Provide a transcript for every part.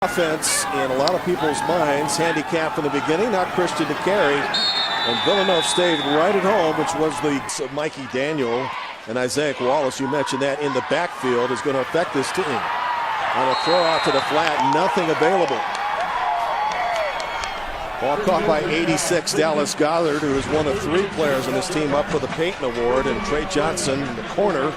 Offense in a lot of people's minds, handicap from the beginning, not Christian to carry. And Villanova stayed right at home, which was the Mikey Daniel and Isaiah Wallace. You mentioned that in the backfield is going to affect this team. On a throw out to the flat, nothing available. Ball caught by 86, Dallas Goedert, who is one of 3 players on this team up for the Payton Award. And Trey Johnson, the corner,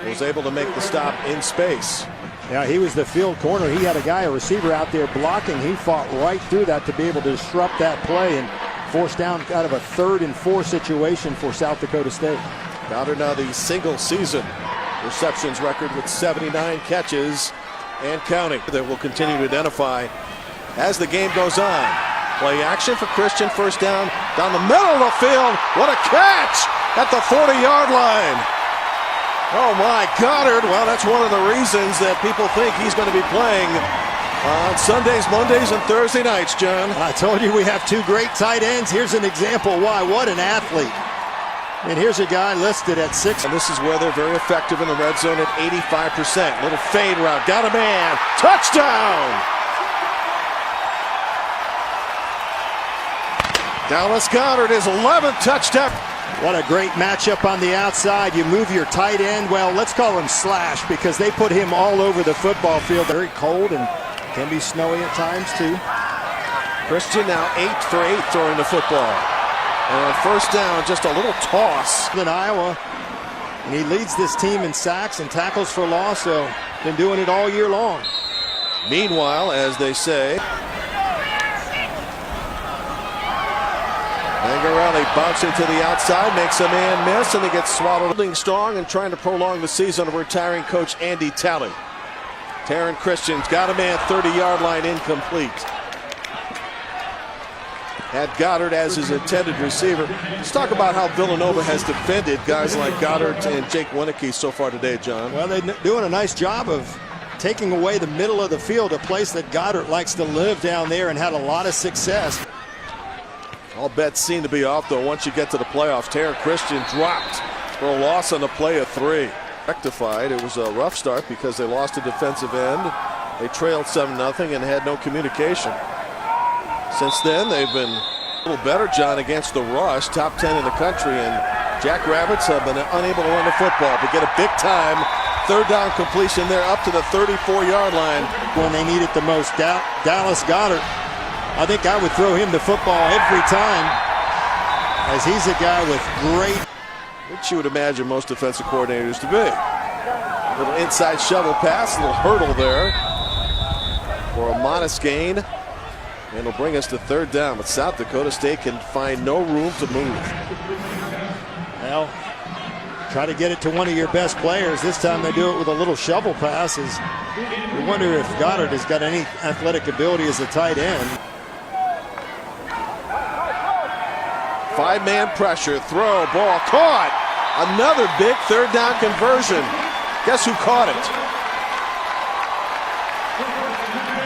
was able to make the stop in space. Yeah, he was the field corner. He had a receiver out there blocking. He fought right through that to be able to disrupt that play and force down out of a 3rd and 4 situation for South Dakota State. Goedert now the single season receptions record with 79 catches and counting. That will continue to identify as the game goes on. Play action for Christian, first down the middle of the field. What a catch at the 40-yard line. Oh my, Goedert. Well, that's one of the reasons that people think he's going to be playing on Sundays, Mondays, and Thursday nights, John. I told you we have 2 great tight ends. Here's an example why. What an athlete. And here's a guy listed at 6. And this is where they're very effective in the red zone at 85%. Little fade route. Got a man. Touchdown! Dallas Goedert, his 11th touchdown. What a great matchup on the outside. You move your tight end, well, let's call him slash, because they put him all over the football field. Very cold and can be snowy at times too. Christian now 8 for 8 throwing the football. And on first down, just a little toss. In Iowa, and he leads this team in sacks and tackles for loss, so been doing it all year long. Meanwhile, as they say, Angarelli bouncing to the outside, makes a man miss, and he gets swallowed. Building strong and trying to prolong the season of retiring coach Andy Talley. Taryn Christian's got a man 30-yard line, incomplete. Had Goedert as his intended receiver. Let's talk about how Villanova has defended guys like Goedert and Jake Winicki so far today, John. Well, they're doing a nice job of taking away the middle of the field, a place that Goedert likes to live down there and had a lot of success. All bets seem to be off, though, once you get to the playoffs. Taryn Christian dropped for a loss on the play of 3. Rectified. It was a rough start because they lost a defensive end. They trailed 7-0 and had no communication. Since then, they've been a little better, John, against the rush, top 10 in the country, and Jackrabbits have been unable to run the football, but get a big-time 3rd down completion there up to the 34-yard line. When they need it the most, Dallas Goedert, I think I would throw him the football every time, as he's a guy with great, which you would imagine most defensive coordinators to be. A little inside shovel pass, a little hurdle there for a modest gain. And it'll bring us to 3rd down, but South Dakota State can find no room to move. Well, try to get it to one of your best players. This time they do it with a little shovel pass. We wonder if Goedert has got any athletic ability as a tight end. 5-man pressure, throw, ball caught. Another big 3rd down conversion. Guess who caught it?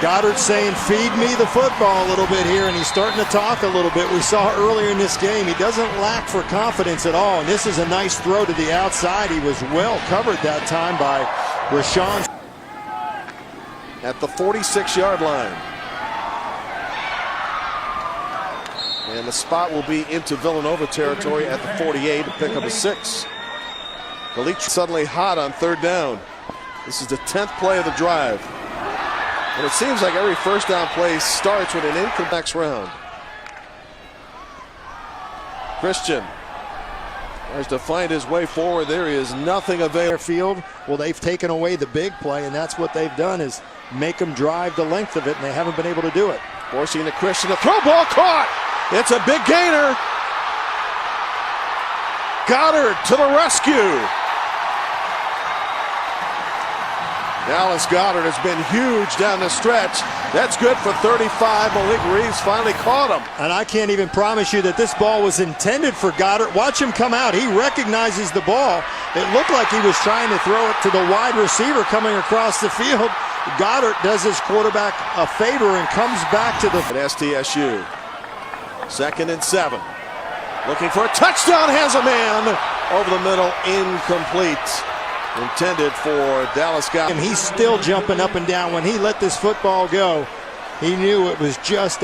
Goedert saying, feed me the football a little bit here, and he's starting to talk a little bit. We saw earlier in this game, he doesn't lack for confidence at all, and this is a nice throw to the outside. He was well covered that time by Rashawn. At the 46-yard line. And the spot will be into Villanova territory at the 48 to pick up a 6. Goedert suddenly hot on 3rd down. This is the 10th play of the drive. And it seems like every first down play starts with an incomplete next round. Christian tries to find his way forward. There is nothing available. Field. Well, they've taken away the big play, and that's what they've done, is make them drive the length of it, and they haven't been able to do it. Forcing the Christian, the throw, ball caught. It's a big gainer. Goedert to the rescue. Dallas Goedert has been huge down the stretch. That's good for 35. Malik Reeves finally caught him. And I can't even promise you that this ball was intended for Goedert. Watch him come out. He recognizes the ball. It looked like he was trying to throw it to the wide receiver coming across the field. Goedert does his quarterback a favor and comes back to the... At STSU. 2nd and 7. Looking for a touchdown. Has a man over the middle. Incomplete. Intended for Dallas Goedert. He's still jumping up and down when he let this football go. He knew it was just